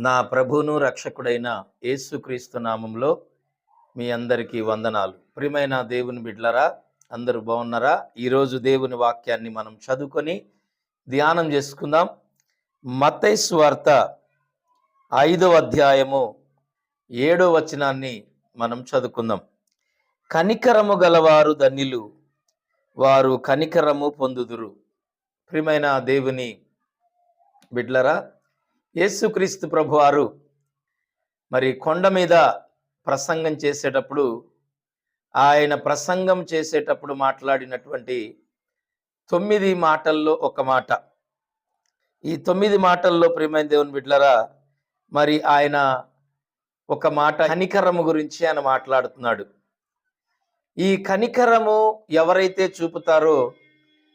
నా ప్రభువును రక్షకుడైన యేసుక్రీస్తు నామంలో మీ అందరికీ వందనాలు. ప్రియమైన దేవుని బిడ్డలారా, అందరూ బాగున్నారా? ఈరోజు దేవుని వాక్యాన్ని మనం చదువుకొని ధ్యానం చేసుకుందాం. మత్తయి సువార్త 5వ అధ్యాయము 7వ వచనాన్ని మనం చదువుకుందాం. కనికరము గలవారు ధన్యులు, వారు కనికరము పొందుదురు. ప్రియమైన దేవుని బిడ్డలారా, యేసుక్రీస్తు ప్రభువారు మరి కొండ మీద ప్రసంగం చేసేటప్పుడు మాట్లాడినటువంటి 9 మాటల్లో ఒక మాట. ఈ 9 మాటల్లో ప్రియమైన దేవుని బిడ్డలారా, మరి ఆయన ఒక మాట కనికరము గురించి ఆయన మాట్లాడుతున్నాడు. ఈ కనికరము ఎవరైతే చూపుతారో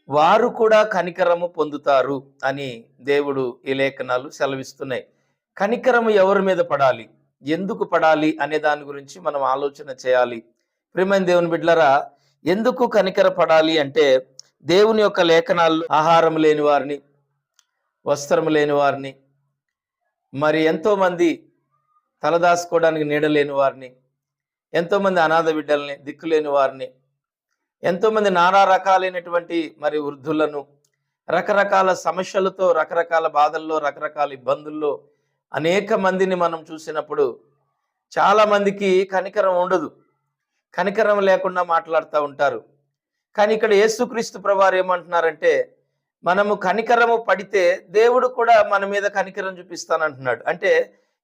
వారు కూడా కనికరము పొందుతారు అని దేవుడు ఈ లేఖనాలు సెలవిస్తున్నాయి. కనికరము ఎవరి మీద పడాలి, ఎందుకు పడాలి అనే దాని గురించి మనం ఆలోచన చేయాలి. ప్రియమైన దేవుని బిడ్డలారా, ఎందుకు కనికర పడాలి అంటే, దేవుని యొక్క లేఖనాలు ఆహారం లేని వారిని, వస్త్రం లేని వారిని, మరి ఎంతోమంది తలదాసుకోవడానికి నీడ లేని వారిని, ఎంతోమంది అనాథ బిడ్డల్ని, దిక్కులేని వారిని, ఎంతోమంది నానా రకాలైనటువంటి మరి వృద్ధులను, రకరకాల సమస్యలతో, రకరకాల బాధల్లో, రకరకాల ఇబ్బందుల్లో అనేక మందిని మనం చూసినప్పుడు చాలా మందికి కనికరం ఉండదు. కనికరం లేకుండా మాట్లాడుతూ ఉంటారు. కానీ ఇక్కడ యేసుక్రీస్తు ప్రభువారు ఏమంటున్నారంటే, మనము కనికరము పడితే దేవుడు కూడా మన మీద కనికరం చూపిస్తానంటున్నాడు. అంటే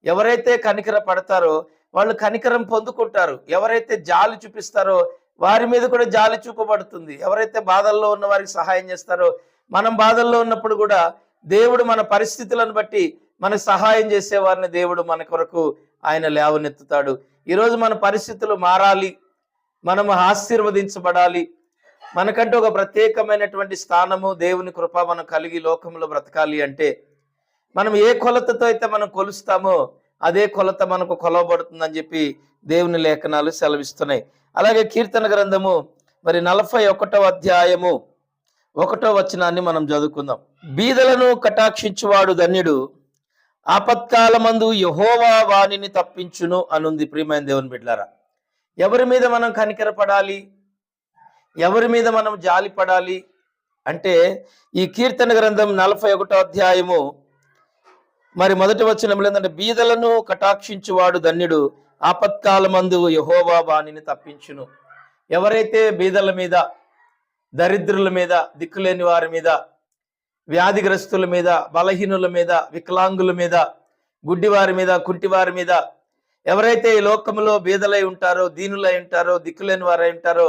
ఎవరైతే కనికర పడతారో వాళ్ళు కనికరం పొందుకుంటారు. ఎవరైతే జాలి చూపిస్తారో వారి మీద కూడా జాలి చూపబడుతుంది. ఎవరైతే బాధల్లో ఉన్న వారికి సహాయం చేస్తారో, మనం బాధల్లో ఉన్నప్పుడు కూడా దేవుడు మన పరిస్థితులను బట్టి మనకు సహాయం చేసేవారిని దేవుడు మన కొరకు ఆయన లేవనెత్తుతాడు. ఈరోజు మన పరిస్థితులు మారాలి, మనము ఆశీర్వదించబడాలి, మనకంటూ ఒక ప్రత్యేకమైనటువంటి స్థానము, దేవుని కృప మనం కలిగి లోకంలో బ్రతకాలి అంటే, మనం ఏ కొలతతో అయితే మనం కొలుస్తామో అదే కొలత మనకు కొలవబడుతుందని చెప్పి దేవుని లేఖనాలు సెలవిస్తున్నాయి. అలాగే కీర్తన గ్రంథము మరి 41వ అధ్యాయము 1వ వచనాన్ని మనం చదువుకుందాం. బీదలను కటాక్షించువాడు ధన్యుడు, ఆపత్కాలమందు యెహోవా వానిని తప్పించును అనుంది. ప్రియమైన దేవుని బిడ్డలారా, ఎవరి మీద మనం కనికరపడాలి, ఎవరి మీద మనం జాలి పడాలి అంటే, ఈ కీర్తన గ్రంథం 41వ అధ్యాయము మరి 1వ వచనంలో ఏంటంటే, బీదలను కటాక్షించువాడు ధన్యుడు, ఆపత్కాలమందు యెహోవా వానిని తప్పించును. ఎవరైతే బీదల మీద, దరిద్రుల మీద, దిక్కులేని వారి మీద, వ్యాధిగ్రస్తుల మీద, బలహీనుల మీద, వికలాంగుల మీద, గుడ్డివారి మీద, కుంటివారి మీద, ఎవరైతే ఈ లోకంలో బీదలై ఉంటారో, దీనులై ఉంటారో, దిక్కులేని వారై ఉంటారో,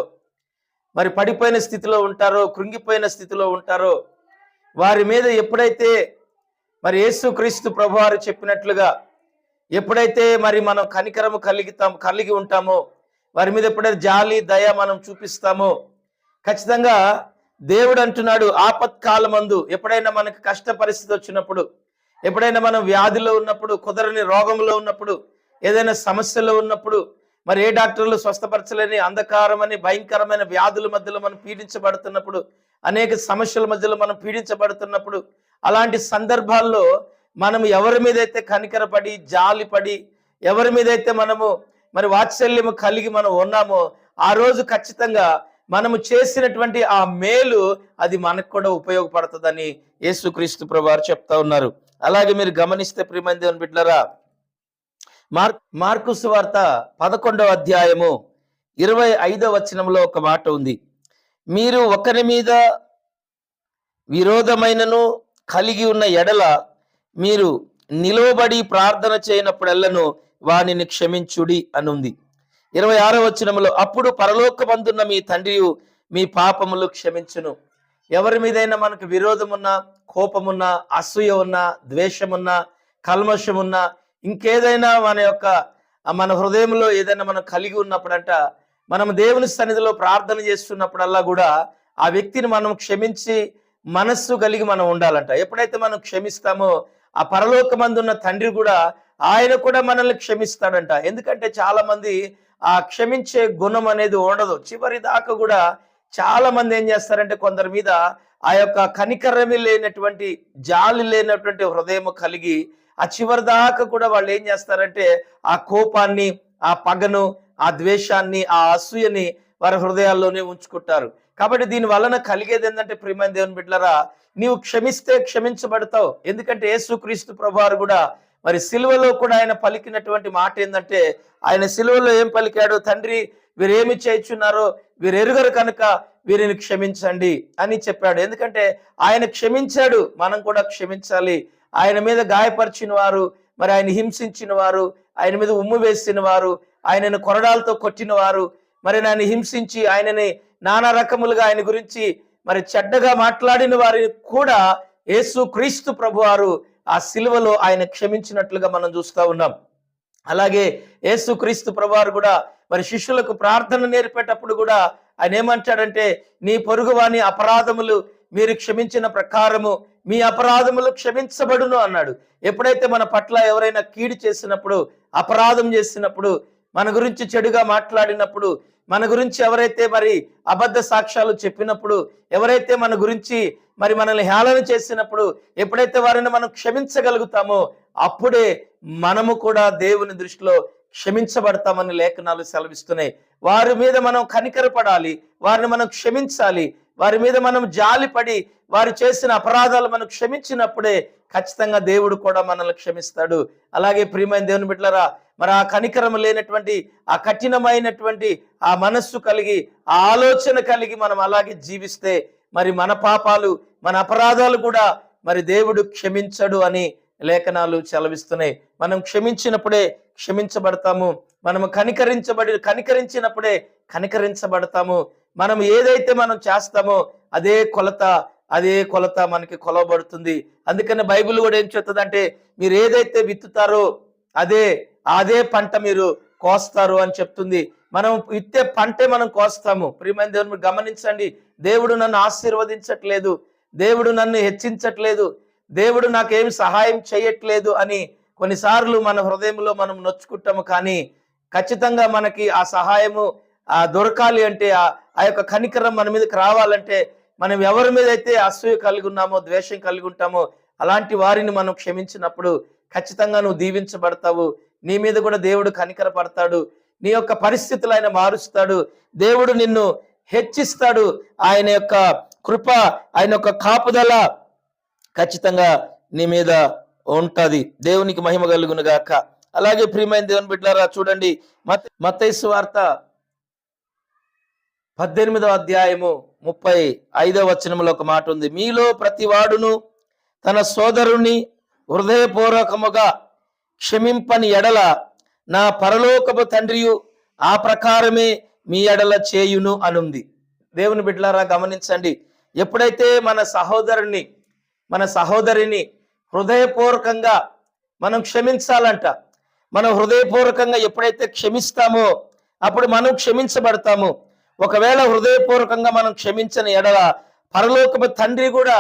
మరి పడిపోయిన స్థితిలో ఉంటారో, కృంగిపోయిన స్థితిలో ఉంటారో, వారి మీద ఎప్పుడైతే మరి యేసుక్రీస్తు ప్రభువారు చెప్పినట్లుగా ఎప్పుడైతే మరి మనం కనికరము కలిగి ఉంటామో, వారి మీద ఎప్పుడైతే జాలి, దయ మనం చూపిస్తామో, ఖచ్చితంగా దేవుడు అంటున్నాడు, ఆపత్కాలమందు, ఎప్పుడైనా మనకు కష్ట పరిస్థితి వచ్చినప్పుడు, ఎప్పుడైనా మనం వ్యాధిలో ఉన్నప్పుడు, కుదరని రోగంలో ఉన్నప్పుడు, ఏదైనా సమస్యలో ఉన్నప్పుడు, మరి ఏ డాక్టర్లు స్వస్థపరచలేని అంధకారమని భయంకరమైన వ్యాధుల మధ్యలో మనం పీడించబడుతున్నప్పుడు, అనేక సమస్యల మధ్యలో మనం పీడించబడుతున్నప్పుడు, అలాంటి సందర్భాల్లో మనం ఎవరి మీద అయితే కనికరపడి, జాలిపడి, ఎవరి మీద అయితే మనము మరి వాత్సల్యము కలిగి మనం ఉన్నామో, ఆ రోజు ఖచ్చితంగా మనము చేసినటువంటి ఆ మేలు అది మనకు కూడా ఉపయోగపడుతుందని యేసుక్రీస్తు ప్రభువారు చెప్తా ఉన్నారు. అలాగే మీరు గమనిస్తే ప్రియమైన దేవుని బిడ్డలారా, మార్కు సువార్త 11వ అధ్యాయము 25వ వచనంలో ఒక మాట ఉంది. మీరు ఒకరి మీద విరోధమైనను కలిగి ఉన్న ఎడల మీరు నిలువబడి ప్రార్థన చేయనప్పుడెల్లను వానిని క్షమించుడి అనుంది. 26వ వచనంలో, అప్పుడు పరలోకమందున్న మీ తండ్రి మీ పాపములు క్షమించును. ఎవరి మీదైనా మనకు విరోధమున్నా, కోపమున్నా, అసూయ ఉన్నా, ద్వేషమున్నా, కల్మషమున్నా, ఇంకేదైనా మన హృదయంలో ఏదైనా మనం కలిగి ఉన్నప్పుడంట, మనం దేవుని సన్నిధిలో ప్రార్థన చేస్తున్నప్పుడల్లా కూడా ఆ వ్యక్తిని మనం క్షమించి మనస్సు కలిగి మనం ఉండాలంట. ఎప్పుడైతే మనం క్షమిస్తామో ఆ పరలోకమందున్న తండ్రి కూడా ఆయన కూడా మనల్ని క్షమిస్తాడంట. ఎందుకంటే చాలా మంది ఆ క్షమించే గుణం అనేది ఉండదు. చివరి దాకా కూడా చాలా మంది ఏం చేస్తారంటే, కొందరి మీద ఆ యొక్క కనికరమే లేనటువంటి, జాలి లేనటువంటి హృదయం కలిగి ఆ చివరి దాకా కూడా వాళ్ళు ఏం చేస్తారంటే ఆ కోపాన్ని, ఆ పగను, ఆ ద్వేషాన్ని, ఆ అసూయని వారి హృదయాల్లోనే ఉంచుకుంటారు. కాబట్టి దీని వలన కలిగేది ఏంటంటే ప్రియమైన దేవుని బిడ్డలారా, నీవు క్షమిస్తే క్షమించబడతావు. ఎందుకంటే యేసుక్రీస్తు ప్రభువారు కూడా మరి సిలువలో కూడా ఆయన పలికినటువంటి మాట ఏంటంటే, ఆయన సిలువలో ఏం పలికాడు? తండ్రి, వీరేమి చేయుచున్నారో వీరు ఎరుగరు కనుక వీరిని క్షమించండి అని చెప్పాడు. ఎందుకంటే ఆయన క్షమించాడు, మనం కూడా క్షమించాలి. ఆయన మీద గాయపరిచిన వారు, మరి ఆయన హింసించిన వారు, ఆయన మీద ఉమ్ము వేసిన వారు, ఆయనను కొరడాలతో కొట్టిన వారు, మరి ఆయన హింసించి ఆయనని నానా రకములుగా ఆయన గురించి మరి చెడ్డగా మాట్లాడిన వారిని కూడా యేసు క్రీస్తు ప్రభువారు ఆ సిలువలో ఆయన క్షమించినట్లుగా మనం చూస్తూ ఉన్నాం. అలాగే యేసు క్రీస్తు ప్రభువారు కూడా మరి శిష్యులకు ప్రార్థన నేర్పేటప్పుడు కూడా ఆయన ఏమంటాడంటే, నీ పొరుగువాని అపరాధములు మీరు క్షమించిన ప్రకారము మీ అపరాధములు క్షమించబడును అన్నాడు. ఎప్పుడైతే మన పట్ల ఎవరైనా కీడు చేసినప్పుడు, అపరాధం చేసినప్పుడు, మన గురించి చెడుగా మాట్లాడినప్పుడు, మన గురించి ఎవరైతే మరి అబద్ధ సాక్ష్యాలు చెప్పినప్పుడు, ఎవరైతే మన గురించి మరి మనల్ని హేళన చేసినప్పుడు, ఎప్పుడైతే వారిని మనం క్షమించగలుగుతామో అప్పుడే మనము కూడా దేవుని దృష్టిలో క్షమించబడతామని లేఖనాలు సెలవిస్తున్నాయి. వారి మీద మనం కనికరపడాలి, వారిని మనం క్షమించాలి, వారి మీద మనం జాలిపడి వారు చేసిన అపరాధాలు మనం క్షమించినప్పుడే ఖచ్చితంగా దేవుడు కూడా మనల్ని క్షమిస్తాడు. అలాగే ప్రియమైన దేవుని బిడ్డలారా, మరి ఆ కనికరం లేనటువంటి, ఆ కఠినమైనటువంటి ఆ మనస్సు కలిగి, ఆ ఆలోచన కలిగి మనం అలాగే జీవిస్తే మరి మన పాపాలు, మన అపరాధాలు కూడా మరి దేవుడు క్షమించడు అని లేఖనాలు సెలవిస్తున్నాయి. మనం క్షమించినప్పుడే క్షమించబడతాము, మనము కనికరించినప్పుడే కనికరించబడతాము. మనం ఏదైతే మనం చేస్తామో అదే కొలత మనకి కొలవబడుతుంది. అందుకని బైబిల్ కూడా ఏం చెప్తుందంటే, మీరు ఏదైతే విత్తుతారో అదే పంట మీరు కోస్తారు అని చెప్తుంది. మనం విత్తే పంటే మనం కోస్తాము. ప్రియమైన దేవుని గమనించండి, దేవుడు నన్ను ఆశీర్వదించట్లేదు, దేవుడు నన్ను హెచ్చించట్లేదు, దేవుడు నాకేమి సహాయం చేయట్లేదు అని కొన్నిసార్లు మన హృదయంలో మనం నొచ్చుకుంటాము. కానీ ఖచ్చితంగా మనకి ఆ సహాయము దొరకాలి అంటే, ఆ యొక్క కనికరం మన మీదకి రావాలంటే, మనం ఎవరి మీద అయితే అసూయ కలిగి ఉన్నామో, ద్వేషం కలిగి ఉంటామో అలాంటి వారిని మనం క్షమించినప్పుడు ఖచ్చితంగా నువ్వు దీవించబడతావు. నీ మీద కూడా దేవుడు కనికర పడతాడు, నీ యొక్క పరిస్థితులు ఆయన మారుస్తాడు, దేవుడు నిన్ను హెచ్చిస్తాడు. ఆయన యొక్క కృప, ఆయన యొక్క కాపుదల ఖచ్చితంగా నీ మీద ఉంటది. దేవునికి మహిమ కలుగును గాక. అలాగే ప్రియమైన దేవుని బిడ్డలారా, చూడండి మత్తయి సువార్త 18వ అధ్యాయము 35వ వచనంలో ఒక మాట ఉంది. మీలో ప్రతి వాడును తన సోదరుని హృదయపూర్వకముగా క్షమింపని ఎడల నా పరలోకపు తండ్రియు ఆ ప్రకారమే మీ ఎడల చేయును అనుంది. దేవుని బిడ్డలారా గమనించండి, ఎప్పుడైతే మన సహోదరిని హృదయపూర్వకంగా మనం క్షమించాలంట. మనం హృదయపూర్వకంగా ఎప్పుడైతే క్షమిస్తామో అప్పుడు మనం క్షమించబడతాము. ఒకవేళ హృదయపూర్వకంగా మనం క్షమించని ఎడల పరలోకపు తండ్రి కూడా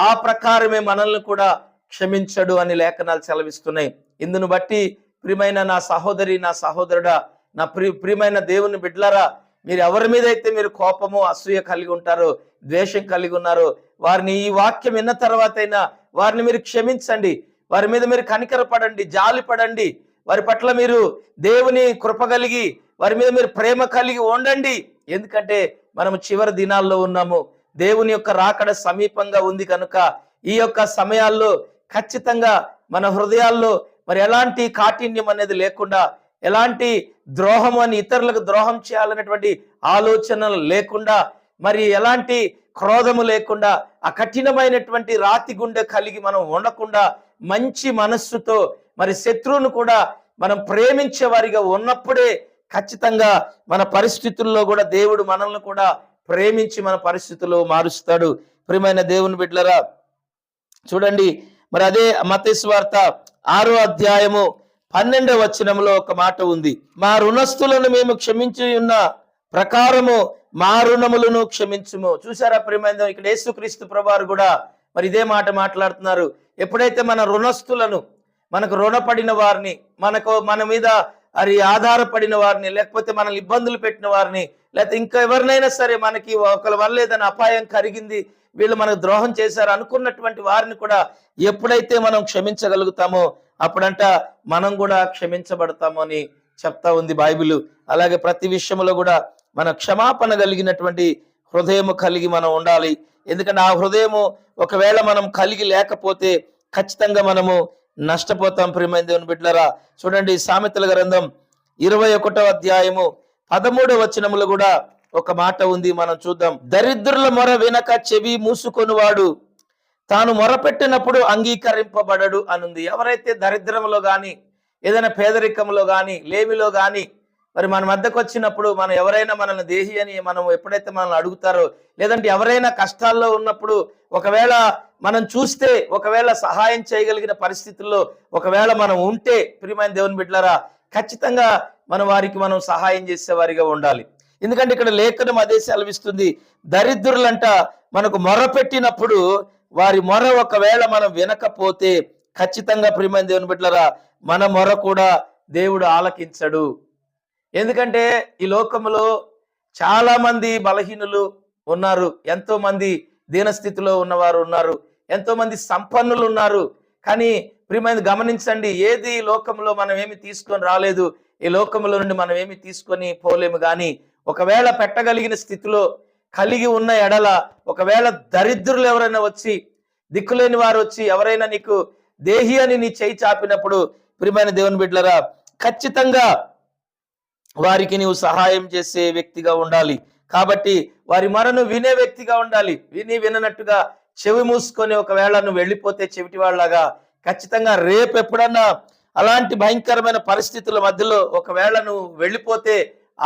ఆ ప్రకారమే మనల్ని కూడా క్షమించడు అని లేఖనాలు సెలవిస్తున్నాయి. ఇందును బట్టి ప్రియమైన నా సహోదరి, నా సహోదరుడా, నా ప్రియమైన దేవుని బిడ్డలారా, మీరు ఎవరి మీద అయితే మీరు కోపము, అసూయ కలిగి ఉంటారో, ద్వేషం కలిగి ఉన్నారో, వారిని ఈ వాక్యం విన్న తర్వాత అయినా వారిని మీరు క్షమించండి. వారి మీద మీరు కనికరపడండి, జాలి పడండి. వారి పట్ల మీరు దేవుని కృప కలిగి, వారి మీద మీరు ప్రేమ కలిగి ఉండండి. ఎందుకంటే మనము చివరి దినాల్లో ఉన్నాము. దేవుని యొక్క రాకడ సమీపంగా ఉంది కనుక ఈ యొక్క సమయాల్లో ఖచ్చితంగా మన హృదయాల్లో మరి ఎలాంటి కాఠిన్యం అనేది లేకుండా, ఎలాంటి ద్రోహం అని ఇతరులకు ద్రోహం చేయాలనేటువంటి ఆలోచనలు లేకుండా, మరి ఎలాంటి క్రోధము లేకుండా, ఆ కఠినమైనటువంటి రాతి గుండె కలిగి మనం ఉండకుండా మంచి మనస్సుతో మరి శత్రువును కూడా మనం ప్రేమించే వారిగా ఉన్నప్పుడే ఖచ్చితంగా మన పరిస్థితుల్లో కూడా దేవుడు మనల్ని కూడా ప్రేమించి మన పరిస్థితుల్లో మారుస్తాడు. ప్రియమైన దేవుని బిడ్డలారా, చూడండి, మరి అదే మత్తయి సువార్త 6వ అధ్యాయము 12వ వచనంలో ఒక మాట ఉంది. మా రుణస్థులను మేము క్షమించి ఉన్న ప్రకారము మా రుణములను క్షమించుము. చూసారా ప్రియమైన, ఇక్కడ యేసుక్రీస్తు ప్రభువారు కూడా మరి ఇదే మాట మాట్లాడుతున్నారు. ఎప్పుడైతే మన రుణస్థులను, మనకు రుణపడిన వారిని, మన మీద అది ఆధారపడిన వారిని, లేకపోతే మనల్ని ఇబ్బందులు పెట్టిన వారిని, లేకపోతే ఇంకా ఎవరినైనా సరే మనకి ఒకరి వల్ల ఏదైనా అపాయం కలిగింది, వీళ్ళు మనకు ద్రోహం చేశారు అనుకున్నటువంటి వారిని కూడా ఎప్పుడైతే మనం క్షమించగలుగుతామో అప్పుడంట మనం కూడా క్షమించబడతాము అని చెప్తా ఉంది బైబిల్. అలాగే ప్రతి విషయంలో కూడా మన క్షమాపణ కలిగినటువంటి హృదయము కలిగి మనం ఉండాలి. ఎందుకంటే ఆ హృదయము ఒకవేళ మనం కలిగి లేకపోతే ఖచ్చితంగా మనము నష్టపోతాం. ప్రియమైన దేవుని బిడ్డలారా, చూడండి సామెతల గ్రంథం 21వ అధ్యాయము 13వ వచనములో కూడా ఒక మాట ఉంది, మనం చూద్దాం. దరిద్రుల మొర వినక చెవి మూసుకొనివాడు తాను మొరపెట్టినప్పుడు అంగీకరింపబడడు అనుంది. ఎవరైతే దరిద్రంలో గాని, ఏదైనా పేదరికంలో గాని, లేమిలో గాని మరి మన మధ్యకు వచ్చినప్పుడు, మనం ఎవరైనా మనల్ని దేహి అని మనం ఎప్పుడైతే మనల్ని అడుగుతారో, లేదంటే ఎవరైనా కష్టాల్లో ఉన్నప్పుడు ఒకవేళ మనం చూస్తే, ఒకవేళ సహాయం చేయగలిగిన పరిస్థితుల్లో ఒకవేళ మనం ఉంటే, ప్రియమైన దేవుని బిడ్డలారా, ఖచ్చితంగా మనం వారికి మనం సహాయం చేసేవారిగా ఉండాలి. ఎందుకంటే ఇక్కడ లేఖనం అదే సెలవిస్తుంది. దరిద్రులంట మనకు మొర పెట్టినప్పుడు వారి మొర ఒకవేళ మనం వినకపోతే ఖచ్చితంగా ప్రియమైన దేవుని బిడ్డలారా మన మొర కూడా దేవుడు ఆలకించడు. ఎందుకంటే ఈ లోకంలో చాలా మంది బలహీనులు ఉన్నారు, ఎంతో మంది దీనస్థితిలో ఉన్నవారు ఉన్నారు, ఎంతో మంది సంపన్నులు ఉన్నారు. కానీ ప్రియమైన గమనించండి, ఏది ఈ లోకంలో మనం ఏమి తీసుకొని రాలేదు, ఈ లోకంలో నుండి మనం ఏమి తీసుకొని పోలేము. కానీ ఒకవేళ పెట్టగలిగిన స్థితిలో కలిగి ఉన్న ఎడల, ఒకవేళ దరిద్రులు ఎవరైనా వచ్చి, దిక్కులేని వారు వచ్చి ఎవరైనా నీకు దేహి అని నీ చేయి చాపినప్పుడు ప్రియమైన దేవుని బిడ్డలారా ఖచ్చితంగా వారికి నీవు సహాయం చేసే వ్యక్తిగా ఉండాలి. కాబట్టి వారి మొరను వినే వ్యక్తిగా ఉండాలి. విననట్టుగా చెవి మూసుకొని ఒకవేళ నువ్వు వెళ్ళిపోతే చెవిటి వాళ్ళగా, ఖచ్చితంగా రేపు ఎప్పుడన్నా అలాంటి భయంకరమైన పరిస్థితుల మధ్యలో ఒకవేళ నువ్వు వెళ్ళిపోతే,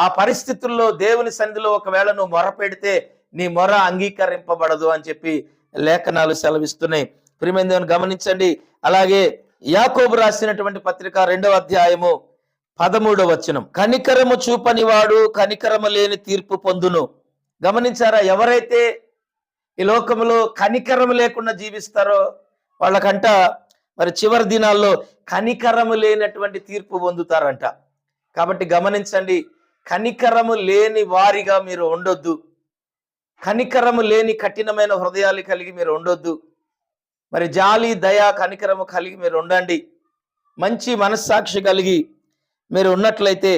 ఆ పరిస్థితుల్లో దేవుని సన్నిధిలో ఒకవేళ నువ్వు మొర పెడితే నీ మొర అంగీకరింపబడదు అని చెప్పి లేఖనాలు సెలవిస్తున్నాయి. ప్రియమైన దేవుని గమనించండి. అలాగే యాకోబు రాసినటువంటి పత్రిక 2వ అధ్యాయము 13వ వచనం, కనికరము చూపని వాడు కనికరము లేని తీర్పు పొందును. గమనించారా? ఎవరైతే ఈ లోకంలో కనికరము లేకుండా జీవిస్తారో వాళ్ళకంట మరి చివరి దినాల్లో కనికరము లేనటువంటి తీర్పు పొందుతారంట. కాబట్టి గమనించండి, కనికరము లేని వారిగా మీరు ఉండొద్దు. కనికరము లేని కఠినమైన హృదయాలు కలిగి మీరు ఉండొద్దు. మరి జాలి, దయ, కనికరము కలిగి మీరు ఉండండి. మంచి మనస్సాక్షి కలిగి మీరు ఉన్నట్లయితే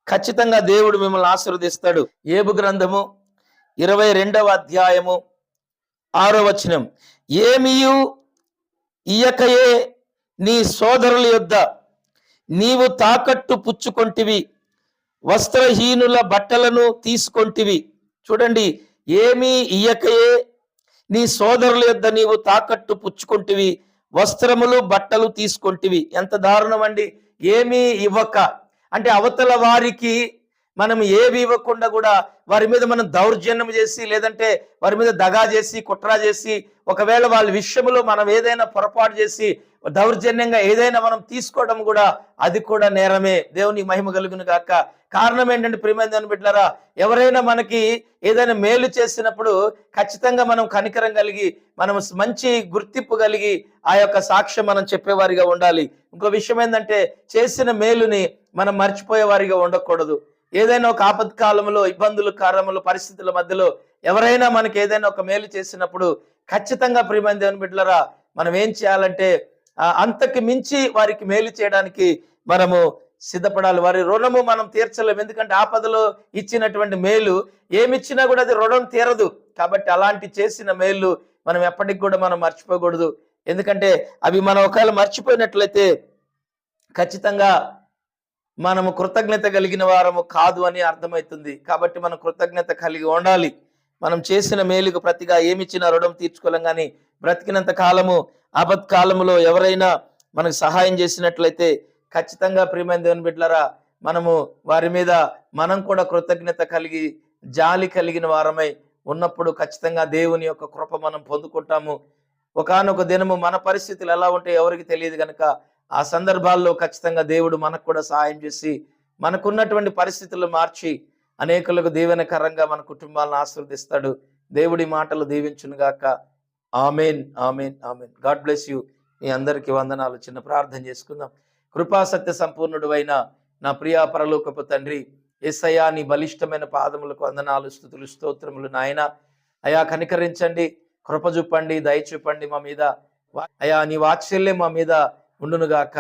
ఖచ్చితంగా దేవుడు మిమ్మల్ని ఆశీర్వదిస్తాడు. యోబు గ్రంథము 22వ అధ్యాయము 6వ వచనం, ఏమియు ఇయ్యకయే నీ సోదరుల యొద్ద నీవు తాకట్టు పుచ్చుకొంటివి, వస్త్రహీనుల బట్టలను తీసుకొంటివి. చూడండి, ఏమీ ఇయ్యకయే నీ సోదరుల యొద్ద నీవు తాకట్టు పుచ్చుకొంటివి, వస్త్రములు బట్టలు తీసుకొంటివి. ఎంత దారుణం అండి! ఏమీ ఇవ్వక అంటే అవతల వారికి మనం ఏవి ఇవ్వకుండా కూడా వారి మీద మనం దౌర్జన్యం చేసి, లేదంటే వారి మీద దగా చేసి, కుట్ర చేసి, ఒకవేళ వాళ్ళ విషయంలో మనం ఏదైనా పొరపాటు చేసి దౌర్జన్యంగా ఏదైనా మనం తీసుకోవడం కూడా అది కూడా నేరమే. దేవుని మహిమ కలుగును గాక. కారణం ఏంటంటే ప్రియమైన దేవుని బిడ్డలారా, ఎవరైనా మనకి ఏదైనా మేలు చేసినప్పుడు ఖచ్చితంగా మనం కనికరం కలిగి, మనం మంచి గుర్తింపు కలిగి ఆ యొక్క సాక్ష్యం మనం చెప్పేవారిగా ఉండాలి. ఇంకో విషయం ఏంటంటే, చేసిన మేలుని మనం మర్చిపోయే వారిగా ఉండకూడదు. ఏదైనా ఒక ఆపత్కాలంలో, ఇబ్బందులు, కారణములు, పరిస్థితుల మధ్యలో ఎవరైనా మనకి ఏదైనా ఒక మేలు చేసినప్పుడు ఖచ్చితంగా ప్రియమైన దేవుని బిడ్డలారా మనం ఏం చేయాలంటే అంతకు మించి వారికి మేలు చేయడానికి మనము సిద్ధపడాలి. వారి రుణము మనం తీర్చలేము. ఎందుకంటే ఆపదలో ఇచ్చినటువంటి మేలు ఏమిచ్చినా కూడా అది రుణం తీరదు. కాబట్టి అలాంటి చేసిన మేలు మనం ఎప్పటికి కూడా మనం మర్చిపోకూడదు. ఎందుకంటే అవి మనం ఒకవేళ మర్చిపోయినట్లయితే ఖచ్చితంగా మనము కృతజ్ఞత కలిగిన వారము కాదు అని అర్థమవుతుంది. కాబట్టి మనం కృతజ్ఞత కలిగి ఉండాలి. మనం చేసిన మేలుకు ప్రతిగా ఏమిచ్చినా రుణం తీర్చుకోలేం. కానీ బ్రతికినంత కాలము ఆపత్కాలములో ఎవరైనా మనకు సహాయం చేసినట్లయితే ఖచ్చితంగా ప్రియమైన దేవుని బిడ్డలారా మనము వారి మీద మనం కూడా కృతజ్ఞత కలిగి, జాలి కలిగిన వారమై ఉన్నప్పుడు ఖచ్చితంగా దేవుని యొక్క కృప మనం పొందుకుంటాము. ఒకానొక దినము మన పరిస్థితులు ఎలా ఉంటాయో ఎవరికి తెలియదు కనుక ఆ సందర్భాల్లో ఖచ్చితంగా దేవుడు మనకు కూడా సహాయం చేసి మనకున్నటువంటి పరిస్థితులు మార్చి అనేకులకు దీవెనకరంగా మన కుటుంబాలను ఆశీర్వదిస్తాడు. దేవుడి మాటలు దీవించును గాక. Amen, amen, amen. God bless you. మీ అందరికీ వందనాలు. చిన్న ప్రార్థన చేసుకుందాం. కృపా సత్య సంపూర్ణుడు అయిన నా ప్రియ పరలోకపు తండ్రి, యేసయ్యా నీ బలిష్టమైన పాదములకు వందనాలు, స్తుతులు, స్తోత్రములు నాయన. అయా కనికరించండి, కృప చూపండి, దయ చూపండి మా మీద. అయా నీ వాత్సల్యం మా మీద ఉండునుగాక.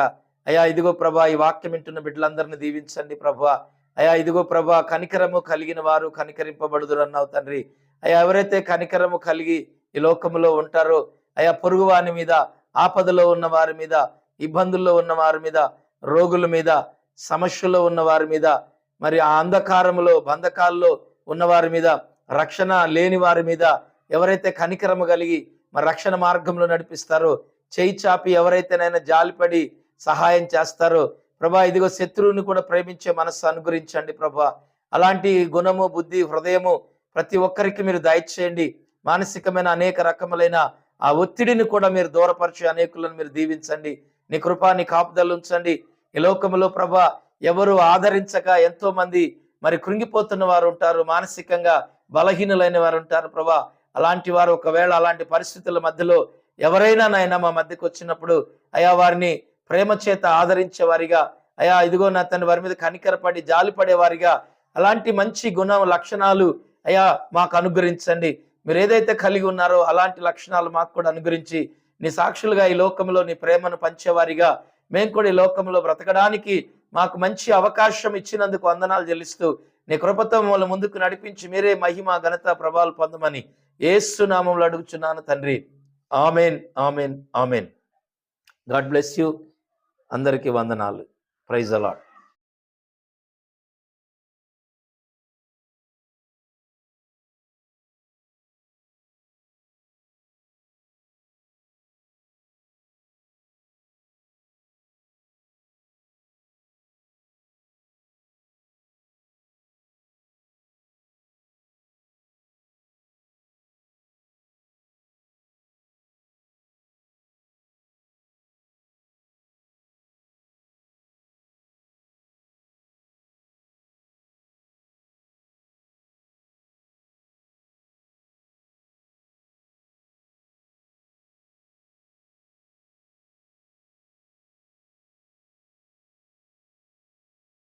అయా ఇదిగో ప్రభా, ఈ వాక్యం వింటున్న బిడ్డలందరినీ దీవించండి ప్రభా. అయా ఇదిగో ప్రభా, కనికరము కలిగిన వారు కనికరింపబడుదురు అన్నావు తండ్రి. అయా ఎవరైతే కనికరము కలిగి ఈ లోకములో ఉంటారో, అయా పొరుగు వారి మీద, ఆపదలో ఉన్న వారి మీద, ఇబ్బందుల్లో ఉన్న వారి మీద, రోగుల మీద, సమస్యలో ఉన్న వారి మీద, మరి ఆ అంధకారములో బంధకాల్లో ఉన్న వారి మీద, రక్షణ లేని వారి మీద ఎవరైతే కనికరము కలిగి మరి రక్షణ మార్గంలో నడిపిస్తారో, చేయి చాపి ఎవరైతేనైనా జాలిపడి సహాయం చేస్తారో ప్రభా, ఇదిగో శత్రువుని కూడా ప్రేమించే మనస్సు అనుగ్రహించండి ప్రభా. అలాంటి గుణము, బుద్ధి, హృదయము ప్రతి ఒక్కరికి మీరు దయచేయండి. మానసికమైన అనేక రకములైన ఆ ఒత్తిడిని కూడా మీరు దూరపరిచే అనేకులను మీరు దీవించండి. నీ కృప, నీ కాపుదలు ఉంచండి. ఈ లోకములో ప్రభా, ఎవరు ఆదరించక ఎంతో మంది మరి కృంగిపోతున్న వారు ఉంటారు, మానసికంగా బలహీనులైన వారు ఉంటారు ప్రభా. అలాంటి వారు ఒకవేళ అలాంటి పరిస్థితుల మధ్యలో ఎవరైనా నాయన మా మధ్యకు వచ్చినప్పుడు అయా వారిని ప్రేమ చేత ఆదరించే వారిగా, అయా ఇదిగో నా తండ్రి వారి మీద కనికరపడి జాలిపడే వారిగా, అలాంటి మంచి గుణం, లక్షణాలు అయా మాకు అనుగ్రహించండి. మీరు ఏదైతే కలిగి ఉన్నారో అలాంటి లక్షణాలు మాకు కూడా అనుగ్రహించి నీ సాక్షులుగా ఈ లోకంలో నీ ప్రేమను పంచేవారిగా మేము కూడా ఈ లోకంలో బ్రతకడానికి మాకు మంచి అవకాశం ఇచ్చినందుకు వందనాలు చెల్లిస్తూ నీ కృపతో మమ్మల్ని ముందుకు నడిపించి మీరే మహిమ, ఘనత, ప్రభావాలు పొందమని యేసు నామములో అడుగుచున్నాను తండ్రి. Amen, amen, amen. God bless you. అందరికీ వందనాలు. Praise the lord.